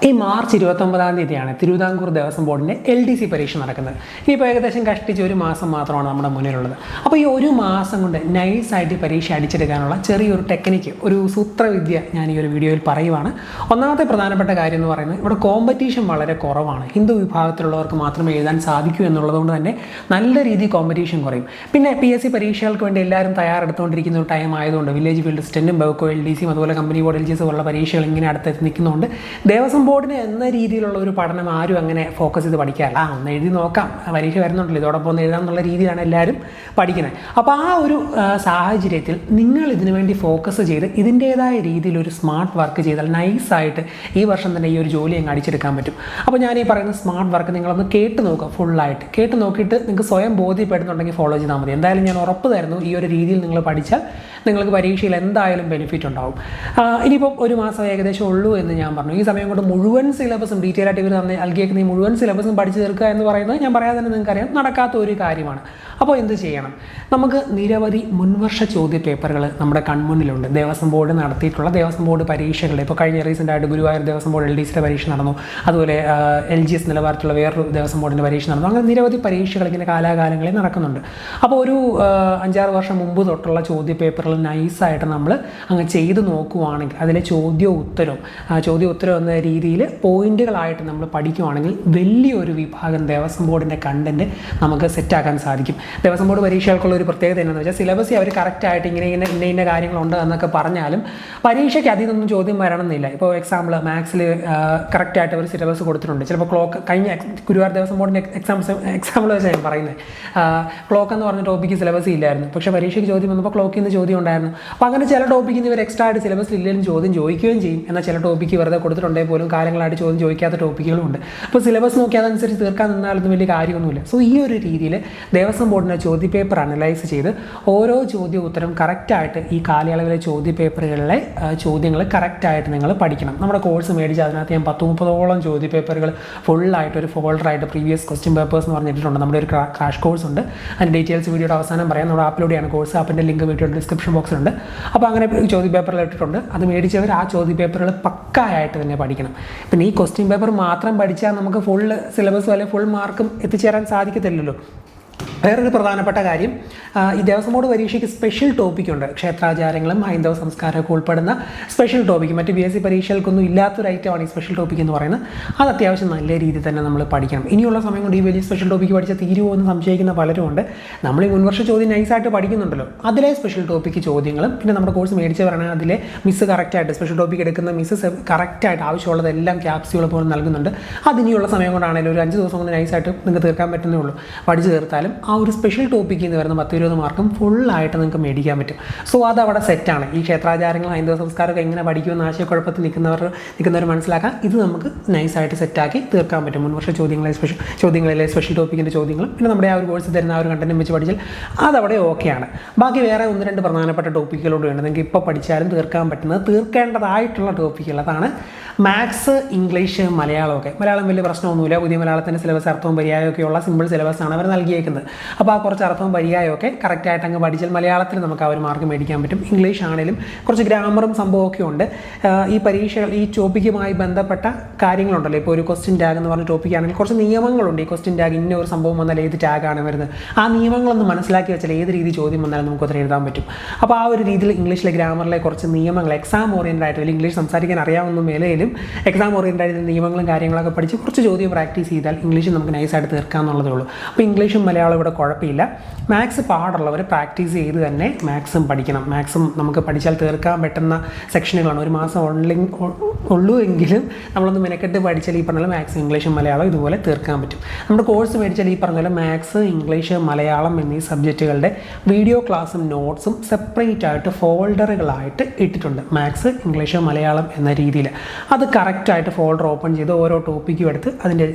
ഈ മാർച്ച് 29-ാം തീയതിയാണ് തിരുവിതാംകൂർ ദേവസ്വം ബോർഡിൻ്റെ LDC പരീക്ഷ നടക്കുന്നത്. ഇനിയിപ്പോൾ ഏകദേശം കഷ്ടിച്ച് ഒരു മാസം മാത്രമാണ് നമ്മുടെ മുന്നിലുള്ളത്. അപ്പോൾ ഈ ഒരു മാസം കൊണ്ട് നൈസായിട്ട് പരീക്ഷ അടിച്ചെടുക്കാനുള്ള ചെറിയൊരു ടെക്നിക്ക്, ഒരു സൂത്രവിദ്യ ഞാൻ ഈ ഒരു വീഡിയോയിൽ പറയുവാണ്. ഒന്നാമത്തെ പ്രധാനപ്പെട്ട കാര്യം എന്ന് പറയുന്നത്, ഇവിടെ കോമ്പറ്റീഷൻ വളരെ കുറവാണ്. ഹിന്ദു വിഭാഗത്തിലുള്ളവർക്ക് മാത്രമേ എഴുതാൻ സാധിക്കൂ എന്നുള്ളതുകൊണ്ട് തന്നെ നല്ല രീതിയിൽ കോമ്പറ്റീഷൻ കുറയും. പിന്നെ PSC പരീക്ഷകൾക്ക് വേണ്ടി എല്ലാവരും തയ്യാറെടുത്തുകൊണ്ടിരിക്കുന്ന ഒരു ടൈം ആയതുകൊണ്ട് വില്ലേജ് ഫീൽഡ് അസിസ്റ്റൻറ്റും ബെവ്കോ LDCയും അതുപോലെ കമ്പനി ബോർഡ് LGS പോലുള്ള പരീക്ഷകൾ ഇങ്ങനെ അടുത്തെത്തി നിൽക്കുന്നതുകൊണ്ട് ദേവസ്വം ബോർഡിന് എന്ന രീതിയിലുള്ള ഒരു പഠനം ആരും അങ്ങനെ ഫോക്കസ് ചെയ്ത് പഠിക്കാറില്ല. ഒന്ന് എഴുതി നോക്കാം, പരീക്ഷ വരുന്നുണ്ടല്ലോ, ഇതോടൊപ്പം ഒന്ന് എഴുതാം എന്നുള്ള രീതിയിലാണ് എല്ലാവരും പഠിക്കുന്നത്. അപ്പോൾ ആ ഒരു സാഹചര്യത്തിൽ നിങ്ങൾ ഇതിനു വേണ്ടി ഫോക്കസ് ചെയ്ത് ഇതിൻ്റേതായ രീതിയിൽ ഒരു സ്മാർട്ട് വർക്ക് ചെയ്താൽ നൈസായിട്ട് ഈ വർഷം തന്നെ ഈ ഒരു ജോലി അങ്ങ് അടിച്ചെടുക്കാൻ പറ്റും. അപ്പോൾ ഞാൻ ഈ പറയുന്ന സ്മാർട്ട് വർക്ക് നിങ്ങളൊന്ന് കേട്ട് നോക്കുക, ഫുള്ളായിട്ട് കേട്ട് നോക്കിയിട്ട് നിങ്ങൾക്ക് സ്വയം ബോധ്യപ്പെടുന്നുണ്ടെങ്കിൽ ഫോളോ ചെയ്താൽ മതി. എന്തായാലും ഞാൻ ഉറപ്പ് തരുന്നു, ഈ ഒരു രീതിയിൽ നിങ്ങൾ പഠിച്ചാൽ നിങ്ങൾക്ക് പരീക്ഷയിൽ എന്തായാലും ബെനിഫിറ്റ് ഉണ്ടാവും. ഇനിയിപ്പം ഒരു മാസം ഏകദേശം ഉള്ളൂ എന്ന് ഞാൻ പറഞ്ഞു. ഈ സമയം കൊണ്ട് മുഴുവൻ സിലബസും ഡീറ്റെയിൽ ആയിട്ട് ഇവർ നൽകിയേക്കുന്ന ഈ മുഴുവൻ സിലബസും പഠിച്ചു തീർക്കുക എന്ന് പറയുന്നത് ഞാൻ പറയാതെ തന്നെ നിങ്ങൾക്കറിയാം നടക്കാത്ത ഒരു കാര്യമാണ്. അപ്പോൾ എന്ത് ചെയ്യണം? നമുക്ക് നിരവധി മുൻവർഷ ചോദ്യ പേപ്പറുകൾ നമ്മുടെ കൺമുന്നിലുണ്ട്. ദേവസ്വം ബോർഡ് നടത്തിയിട്ടുള്ള ദേവസ്വം ബോർഡ് പരീക്ഷകൾ, ഇപ്പോൾ കഴിഞ്ഞ റീസെൻ്റായിട്ട് ഗുരുവായൂർ ദേവസ്വം ബോർഡ് LDCയുടെ പരീക്ഷ നടന്നു, അതുപോലെ LGS നിലവാരത്തിലുള്ള വേറൊരു ദേവസ്വം ബോർഡിൻ്റെ പരീക്ഷ നടന്നു. അങ്ങനെ നിരവധി പരീക്ഷകൾ ഇങ്ങനെ കാലാകാലങ്ങളിൽ നടക്കുന്നുണ്ട്. അപ്പോൾ ഒരു 5-6 വർഷം മുമ്പ് തൊട്ടുള്ള ചോദ്യ പേപ്പറുകൾ നൈസായിട്ട് നമ്മൾ അങ്ങ് ചെയ്ത് നോക്കുവാണെങ്കിൽ അതിലെ ചോദ്യ ഉത്തരം എന്ന രീതിയിൽ പോയിന്റുകളായിട്ട് നമ്മൾ പഠിക്കുവാണെങ്കിൽ വലിയൊരു വിഭാഗം ദേവസ്വം ബോർഡിൻ്റെ കണ്ടൻറ്റ് നമുക്ക് സെറ്റാക്കാൻ സാധിക്കും. ദേവസ്വം ബോർഡ് പരീക്ഷകൾക്കുള്ള ഒരു പ്രത്യേകത എന്താണെന്ന് വെച്ചാൽ സിലബസ് അവർ കറക്റ്റായിട്ട് ഇന്ന കാര്യങ്ങളുണ്ട് എന്നൊക്കെ പറഞ്ഞാലും പരീക്ഷയ്ക്ക് അതിൽ നിന്നൊന്നും ചോദ്യം വരണമെന്നില്ല. ഇപ്പോൾ എക്സാമ്പിൾ മാത്സിൽ കറക്റ്റായിട്ട് അവർ സിലബസ് കൊടുത്തിട്ടുണ്ട്. ചിലപ്പോൾ ക്ലോക്ക് കഴിഞ്ഞ ഗുരുവായൂർ ദേവസ്വം ബോർഡിൻ്റെ എക്സാമ്പിൾ വെച്ചാൽ ഞാൻ പറയുന്നത്, ക്ലോക്ക് എന്ന് പറഞ്ഞ ടോപ്പിക്ക് സിലബസ് ഇല്ലായിരുന്നു, പക്ഷേ പരീക്ഷയ്ക്ക് ചോദ്യം വന്നപ്പോൾ ക്ലോക്കിൽ നിന്ന് ചോദ്യം ഉണ്ടായിരുന്നു. അപ്പോൾ അങ്ങനെ ചില ടോപ്പിക്കിൽ നിന്ന് ഇവർ എക്സ്ട്രാ ആയിട്ട് സിലബസ് ഇല്ലെങ്കിലും ചോദ്യം ചോദിക്കുകയും ചെയ്യും. എന്നാൽ ചില ടോപ്പിക്ക് വെറുതെ കൊടുത്തിട്ടുണ്ടെങ്കിൽ പോലും കാര്യങ്ങളായിട്ട് ചോദ്യം ചോദിക്കാത്ത ടോപ്പിക്കുകളുണ്ട്. അപ്പോൾ സിലബസ് നോക്കി അതനുസരിച്ച് തീർക്കാൻ നിന്നാലൊന്നും വലിയ കാര്യമൊന്നുമില്ല. സോ ഈ ഒരു രീതിയിൽ ദേവസ്വം ബോർഡിൻ്റെ ചോദ്യ പേപ്പർ അനലൈസ് ചെയ്ത് ഓരോ ചോദ്യ ഉത്തരം കറക്റ്റായിട്ട് ഈ കാലയളവിലെ ചോദ്യ പേപ്പറുകളിലെ ചോദ്യങ്ങൾ കറക്റ്റായിട്ട് നിങ്ങൾ പഠിക്കണം. നമ്മുടെ കോഴ്സ് മേടിച്ച് അതിനകത്ത് ഞാൻ 10-30ഓളം ചോദ്യ പേപ്പറുകൾ ഫുള്ളായിട്ട് ഒരു ഫോൾഡറായിട്ട് പ്രീവിയസ് ക്വസ്റ്റ്യൻ പേപ്പേഴ്സ് എന്ന് പറഞ്ഞിട്ടുണ്ട്. നമ്മുടെ ഒരു ക്രാഷ് കോഴ്സ് ഉണ്ട്, അതിൻ്റെ ഡീറ്റെയിൽസ് വീഡിയോയുടെ അവസാനം പറയാം. നമ്മുടെ അപ്ലോഡ് ചെയ്യാണ് കോഴ്സ്, ആപ്പിൻ്റെ ലിങ്ക് വീഡിയോ ഡിസ്ക്രിപ്ഷൻ ബോക്സിലുണ്ട്. അപ്പോൾ അങ്ങനെ ചോദ്യ പേപ്പറിൽ ഇട്ടിട്ടുണ്ട്. അത് മേടിച്ചവർ ആ ചോദ്യ പേപ്പറുകൾ പക്കായിട്ട് തന്നെ പഠിക്കണം. പിന്നെ ഈ ക്വസ്റ്റ്യൻ പേപ്പർ മാത്രം പഠിച്ചാൽ നമുക്ക് ഫുൾ സിലബസും അല്ലെങ്കിൽ ഫുൾ മാർക്കും എത്തിച്ചേരാൻ സാധിക്കത്തില്ലല്ലോ. വേറൊരു പ്രധാനപ്പെട്ട കാര്യം, ഈ ദേവസ്വം ബോർഡ് പരീക്ഷയ്ക്ക് സ്പെഷ്യൽ ടോപ്പിക്കുണ്ട്. ക്ഷേത്രാചാരങ്ങളും ഹൈന്ദവ സംസ്കാരമൊക്കെ ഉൾപ്പെടുന്ന സ്പെഷ്യൽ ടോപ്പിക്ക്. മറ്റ് PSC പരീക്ഷകൾക്കൊന്നും ഇല്ലാത്തൊരു ഐറ്റമാണ് ഈ സ്പെഷ്യൽ ടോപ്പിക്ക് എന്ന് പറയുന്നത്. അത് അത്യാവശ്യം നല്ല രീതിയിൽ തന്നെ നമ്മൾ പഠിക്കണം. ഇനിയുള്ള സമയം കൊണ്ട് ഈ വലിയ സ്പെഷ്യൽ ടോപ്പിക്ക് പഠിച്ചാൽ തീരുമോ എന്ന് സംശയിക്കുന്ന പലരുമുണ്ട്. നമ്മൾ ഈ മുൻവർഷ ചോദ്യം നൈസായിട്ട് പഠിക്കുന്നുണ്ടല്ലോ, അതിലെ സ്പെഷ്യൽ ടോപ്പിക്ക് ചോദ്യങ്ങളും പിന്നെ നമ്മുടെ കോഴ്സ് മേടിച്ചവരാണ് അതിലെ മിസ് കറക്റ്റായിട്ട് സ്പെഷ്യൽ ടോപ്പിക്ക് എടുക്കുന്ന മിസ്സ് കറക്റ്റായിട്ട് ആവശ്യമുള്ളതെല്ലാം ക്യാപ്സ്യൂൾ പോലും നൽകുന്നുണ്ട്. അതിനിയുള്ള സമയം കൊണ്ടാണെങ്കിലും ഒരു 5 ദിവസം കൊണ്ട് നൈസായിട്ട് നിങ്ങൾക്ക് തീർക്കാൻ പറ്റുന്നേ ഉള്ളൂ. പഠിച്ചു തീർത്താലും ആ ഒരു സ്പെഷ്യൽ ടോപ്പിക്കിൽ നിന്ന് വരുന്ന 10-20 മാർക്കും ഫുള്ളായിട്ട് നിങ്ങൾക്ക് മേടിക്കാൻ പറ്റും. സോ അതവിടെ സെറ്റാണ്. ഈ ക്ഷേത്രാചാരങ്ങൾ ഹൈന്ദവ സംസ്കാരമൊക്കെ എങ്ങനെ പഠിക്കുമെന്ന് ആശയക്കുഴപ്പത്തിൽ നിൽക്കുന്നവർ മനസ്സിലാക്കാൻ ഇത് നമുക്ക് നൈസായിട്ട് സെറ്റാക്കി തീർക്കാൻ പറ്റും. മുൻവർഷ ചോദ്യങ്ങളിലെ സ്പെഷ്യൽ ടോപ്പിക്കിൻ്റെ ചോദ്യങ്ങളും പിന്നെ നമ്മുടെ ആ ഒരു കോഴ്സ് തരുന്ന ആ ഒരു കണ്ടന്റ് വെച്ച് പഠിച്ചാൽ അതവിടെ ഓക്കെയാണ്. ബാക്കി വേറെ 1-2 പ്രധാനപ്പെട്ട ടോപ്പിക്കുകളോട് വേണം നിങ്ങൾക്ക് ഇപ്പോൾ പഠിച്ചാലും തീർക്കാൻ പറ്റുന്നത്, തീർക്കേണ്ടതായിട്ടുള്ള ടോപ്പിക്കുകൾ. അതാണ് മാത്സ്, ഇംഗ്ലീഷ്, മലയാളമൊക്കെ. മലയാളം വലിയ പ്രശ്നമൊന്നുമില്ല. പുതിയ മലയാളത്തിൻ്റെ സിലബസ് അർത്ഥവും പര്യായമൊക്കെയുള്ള സിമ്പിൾ സിലബസാണ് അവർ നൽകിയേക്കുന്നത്. അപ്പോൾ ആ കുറച്ച് അർത്ഥവും പര്യായമൊക്കെ കറക്റ്റായിട്ട് അങ്ങ് പഠിച്ചാൽ മലയാളത്തിൽ നമുക്ക് ആ ഒരു മാർക്ക് മേടിക്കാൻ പറ്റും. ഇംഗ്ലീഷ് ആണെങ്കിലും കുറച്ച് ഗ്രാമറും സംഭവമൊക്കെ ഉണ്ട്. ഈ പരീക്ഷകൾ ഈ ടോപ്പിക്കുമായി ബന്ധപ്പെട്ട കാര്യങ്ങളുണ്ടല്ലോ. ഇപ്പോൾ ഒരു ക്വസ്റ്റ്യൻ ടാഗ് എന്ന് പറഞ്ഞ ടോപ്പിക്കാണെങ്കിൽ കുറച്ച് നിയമങ്ങളുണ്ട്. ഈ ക്വസ്റ്റ്യൻ ടാഗ് ഇന്ന ഒരു സംഭവം വന്നാൽ ഏത് ടാഗാണ് വരുന്നത്, ആ നിയമങ്ങളൊന്ന് മനസ്സിലാക്കി വെച്ചാൽ ഏത് രീതി ചോദ്യം വന്നാലും നമുക്ക് അതിൽ എഴുതാൻ പറ്റും. അപ്പോൾ ആ ഒരു രീതിയിൽ ഇംഗ്ലീഷിലെ ഗ്രാമറിലെ കുറച്ച് നിയമങ്ങൾ എക്സാം ഓറിയൻറ്റഡ് ആയിട്ട്, ഇംഗ്ലീഷ് സംസാരിക്കാൻ അറിയാവുന്ന മേലയിലും എക്സാം ഓറിയൻറ്റഡ് ആയിട്ട് നിയമങ്ങളും കാര്യങ്ങളൊക്കെ പഠിച്ച് കുറച്ച് ചോദ്യം പ്രാക്ടീസ് ചെയ്താൽ ഇംഗ്ലീഷ് നമുക്ക് നൈസായിട്ട് തീർക്കാമെന്നുള്ളതേ ഉള്ളൂ. അപ്പോൾ ഇംഗ്ലീഷും മലയാളം ഇവിടെ കുഴപ്പമില്ല. മാത്സ് പാടുള്ളവർ പ്രാക്ടീസ് ചെയ്ത് തന്നെ മാത്സും പഠിക്കണം. മാത്സും നമുക്ക് പഠിച്ചാൽ തീർക്കാൻ പറ്റുന്ന സെക്ഷനുകളാണ്. ഒരു മാസം ഉള്ളൂ എങ്കിലും നമ്മളൊന്ന് മെനക്കെട്ട് പഠിച്ചാൽ ഈ പറഞ്ഞ മാത്സ്, ഇംഗ്ലീഷും മലയാളം ഇതുപോലെ തീർക്കാൻ പറ്റും. നമ്മുടെ കോഴ്സ് മേടിച്ചാൽ ഈ പറഞ്ഞ പോലെ മാത്സ്, ഇംഗ്ലീഷ്, മലയാളം എന്നീ സബ്ജക്റ്റുകളുടെ വീഡിയോ ക്ലാസ്സും നോട്ട്സും സെപ്പറേറ്റ് ആയിട്ട് ഫോൾഡറുകളായിട്ട് ഇട്ടിട്ടുണ്ട്. മാത്സ്, ഇംഗ്ലീഷ്, മലയാളം എന്ന രീതിയിൽ അത് കറക്റ്റായിട്ട് ഫോൾഡർ ഓപ്പൺ ചെയ്ത് ഓരോ ടോപ്പിക്കും എടുത്ത് അതിൻ്റെ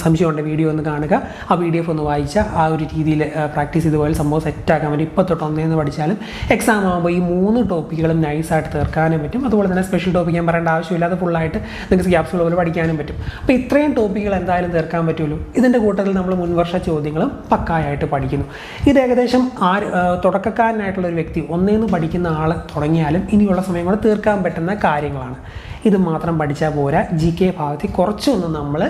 സംശയമുണ്ട് വീഡിയോ ഒന്ന് കാണുക, ആ PDF ഒന്ന് വായിച്ചാൽ ആ ഒരു രീതിയിൽ പ്രാക്ടീസ് ചെയ്ത് പോയാൽ സംഭവം സെറ്റാക്കാൻ പറ്റും. ഇപ്പോൾ തൊട്ട് ഒന്നേന്ന് പഠിച്ചാലും എക്സാം ആകുമ്പോൾ ഈ 3 ടോപ്പിക്കുകളും നൈസായിട്ട് തീർക്കാനും പറ്റും. അതുപോലെ തന്നെ സ്പെഷ്യൽ ടോപ്പിക്ക് ഞാൻ പറയേണ്ട ആവശ്യമില്ല, അത് ഫുള്ളായിട്ട് നിങ്ങൾക്ക് ക്യാപ്സ്യൂൾ പോലെ പഠിക്കാനും പറ്റും. അപ്പോൾ ഇത്രയും ടോപ്പിക്കുകൾ എന്തായാലും തീർക്കാൻ പറ്റുമല്ലോ. ഇതിൻ്റെ കൂട്ടത്തിൽ നമ്മൾ മുൻവർഷ ചോദ്യങ്ങളും പക്കായായിട്ട് പഠിക്കുന്നു. ഇത് ഏകദേശം തുടക്കക്കാരനായിട്ടുള്ള ഒരു വ്യക്തി ഒന്നേന്ന് പഠിക്കുന്ന ആൾ തുടങ്ങിയാലും ഇനിയുള്ള സമയം കൊണ്ട് തീർക്കാൻ പറ്റുന്ന കാര്യങ്ങളാണ്. ഇത് മാത്രം പഠിച്ചാൽ പോരാ, GK ഭാഗത്തിൽ കുറച്ചൊന്ന് നമ്മൾ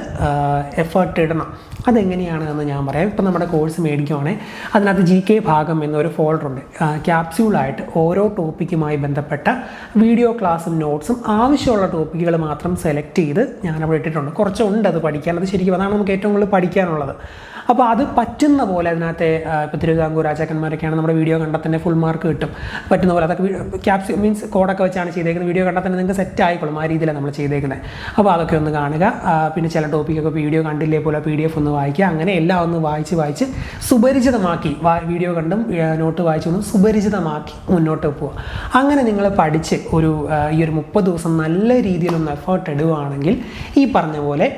എഫേർട്ട് ഇടണം. അതെങ്ങനെയാണ് എന്ന് ഞാൻ പറയാം. ഇപ്പം നമ്മുടെ കോഴ്സ് മേടിക്കുവാണെങ്കിൽ അതിനകത്ത് GK ഭാഗം എന്നൊരു ഫോൾഡറുണ്ട്. ക്യാപ്സ്യൂളായിട്ട് ഓരോ ടോപ്പിക്കുമായി ബന്ധപ്പെട്ട വീഡിയോ ക്ലാസ്സും നോട്ട്സും ആവശ്യമുള്ള ടോപ്പിക്കുകൾ മാത്രം സെലക്ട് ചെയ്ത് ഞാനവിടെ ഇട്ടിട്ടുണ്ട്. കുറച്ചുണ്ട് അത് പഠിക്കാൻ. അത് ശരിക്കും അതാണ് നമുക്ക് ഏറ്റവും കൂടുതൽ പഠിക്കാനുള്ളത്. അപ്പോൾ അത് പറ്റുന്ന പോലെ അതിനകത്തെ ഇപ്പോൾ തിരുവിതാംകൂർ രാജാക്കന്മാരൊക്കെയാണ് നമ്മുടെ വീഡിയോ കണ്ടാൽ തന്നെ ഫുൾ മാർക്ക് കിട്ടും. പറ്റുന്ന പോലെ അതൊക്കെ ക്യാപ്സ് മീൻസ് കോഡൊക്കെ വെച്ചാണ് ചെയ്തേക്കുന്നത്. വീഡിയോ കണ്ടാൽ തന്നെ നിങ്ങൾക്ക് സെറ്റ് ആയിക്കോളും. ആ രീതിയിലാണ് നമ്മൾ ചെയ്തേക്കുന്നത്. അപ്പോൾ അതൊക്കെ ഒന്ന് കാണുക. പിന്നെ ചില ടോപ്പിക്കൊക്കെ വീഡിയോ കണ്ടില്ലേ പോലെ PDF ഒന്ന് വായിക്കുക. അങ്ങനെ എല്ലാം ഒന്ന് വായിച്ച് സുപരിചിതമാക്കി വീഡിയോ കണ്ടും നോട്ട് വായിച്ചൊന്ന് സുപരിചിതമാക്കി മുന്നോട്ട് പോവുക. അങ്ങനെ നിങ്ങൾ പഠിച്ച് ഈ ഒരു 30 ദിവസം നല്ല രീതിയിലൊന്ന് എഫേർട്ട് ഇടുകയാണെങ്കിൽ ഈ പറഞ്ഞ പോലെ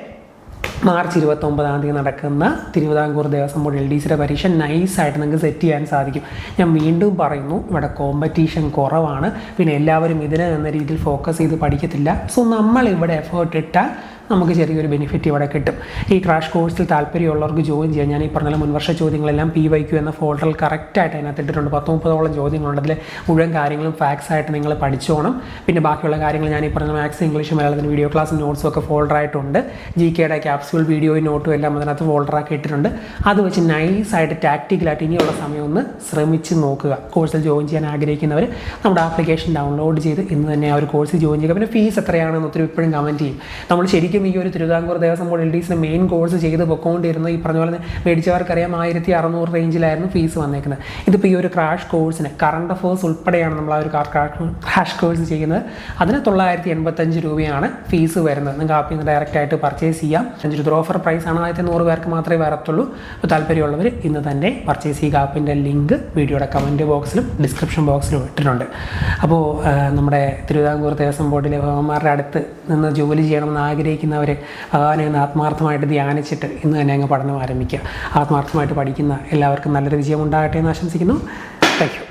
മാർച്ച് 29 നടക്കുന്ന തിരുവിതാംകൂർ ദേവസ്വം ബോർഡ് LDCയുടെ പരീക്ഷ നൈസായിട്ട് നിങ്ങൾക്ക് സെറ്റ് ചെയ്യാൻ സാധിക്കും. ഞാൻ വീണ്ടും പറയുന്നു, ഇവിടെ കോമ്പറ്റീഷൻ കുറവാണ്. പിന്നെ എല്ലാവരും ഇതിനെ എന്ന രീതിയിൽ ഫോക്കസ് ചെയ്ത് പഠിക്കത്തില്ല. സോ നമ്മളിവിടെ എഫേർട്ട് ഇട്ടാൽ നമുക്ക് ചെറിയൊരു ബെനിഫിറ്റ് ഇവിടെ കിട്ടും. ഈ ക്രാഷ് കോഴ്സിൽ താല്പര്യമുള്ളവർക്ക് ജോയിൻ ചെയ്യാം. ഞാൻ ഈ പറഞ്ഞ മുൻവർഷ ചോദ്യങ്ങളെല്ലാം PYQ എന്ന ഫോൾഡറിൽ കറക്റ്റായിട്ട് അതിനകത്ത് ഇട്ടിട്ടുണ്ട്. 30-30ഓളം ചോദ്യങ്ങളുണ്ട്. അതിൽ മുഴുവൻ കാര്യങ്ങളും ഫാക്സ് ആയിട്ട് നിങ്ങൾ പഠിച്ചോണം. പിന്നെ ബാക്കിയുള്ള കാര്യങ്ങൾ ഞാൻ ഈ പറഞ്ഞ മാത്സ്, ഇംഗ്ലീഷ്, മലയാളത്തിന് വീഡിയോ ക്ലാസ് നോട്ട്സും ഒക്കെ ഫോൾഡറായിട്ടുണ്ട്. GKയുടെ ക്യാപ്സ്യൂൾ വീഡിയോയും നോട്ടും എല്ലാം അതിനകത്ത് ഫോൾഡറാക്കി ഇട്ടിട്ടുണ്ട്. അത് വെച്ച് നൈസായിട്ട് ടാക്റ്റിക്കലായിട്ട് ഇനിയുള്ള സമയം ഒന്ന് ശ്രമിച്ച് നോക്കുക. കോഴ്സിൽ ജോയിൻ ചെയ്യാൻ ആഗ്രഹിക്കുന്നവർ നമ്മുടെ ആപ്ലിക്കേഷൻ ഡൗൺലോഡ് ചെയ്ത് ഇന്ന് തന്നെ ആ ഒരു കോഴ്സിൽ ജോയിൻ ചെയ്യുക. പിന്നെ ഫീസ് എത്രയാണെന്ന് ഒത്തിരി ഇപ്പോഴും കമൻറ്റ് ചെയ്യും. നമ്മൾ ശരിക്കും ഈ ഒരു തിരുവിതാംകൂർ ദേവസ്വം ബോർഡ് LDCയുടെ മെയിൻ കോഴ്സ് ചെയ്ത് പൊക്കോണ്ടിരുന്നു. ഈ പറഞ്ഞ പോലെ മേടിച്ചവർക്കറിയാം 1600 റേഞ്ചിലായിരുന്നു ഫീസ് വന്നേക്കുന്നത്. ഇതിപ്പോൾ ഈ ഒരു ക്രാഷ് കോഴ്സിന് കറണ്ട് അഫേഴ്സ് ഉൾപ്പെടെയാണ് നമ്മൾ ആ ഒരു ക്രാഷ് കോഴ്സ് ചെയ്യുന്നത്. അതിന് 985 രൂപയാണ് ഫീസ് വരുന്നത്. നിങ്ങൾക്ക് ആപ്പിൽ നിന്ന് ഡയറക്റ്റായിട്ട് പർച്ചേസ് ചെയ്യാം. 5 രൂപ ഓഫർ പ്രൈസാണ്. ആദ്യത്തെ 100 പേർക്ക് മാത്രമേ വരത്തുള്ളൂ. അപ്പോൾ താല്പര്യമുള്ളവർ ഇന്ന് തന്നെ പർച്ചേസ് ചെയ്യുക. ആപ്പിൻ്റെ ലിങ്ക് വീഡിയോയുടെ കമൻറ്റ് ബോക്സിലും ഡിസ്ക്രിപ്ഷൻ ബോക്സിലും ഇട്ടിട്ടുണ്ട്. അപ്പോൾ നമ്മുടെ തിരുവിതാംകൂർ ദേവസ്വം ബോർഡിലെ ഭഗവാന്മാരുടെ അടുത്ത് നിന്ന് ജോലി ചെയ്യണമെന്ന് ആഗ്രഹിക്കുന്നവർ ഭഗവാനെ ഒന്ന് ആത്മാർത്ഥമായിട്ട് ധ്യാനിച്ചിട്ട് ഇന്ന് തന്നെ അങ്ങ് പഠനം ആരംഭിക്കുക. ആത്മാർത്ഥമായിട്ട് പഠിക്കുന്ന എല്ലാവർക്കും നല്ലൊരു വിജയം ഉണ്ടാകട്ടെ എന്ന് ആശംസിക്കുന്നു. Thank you.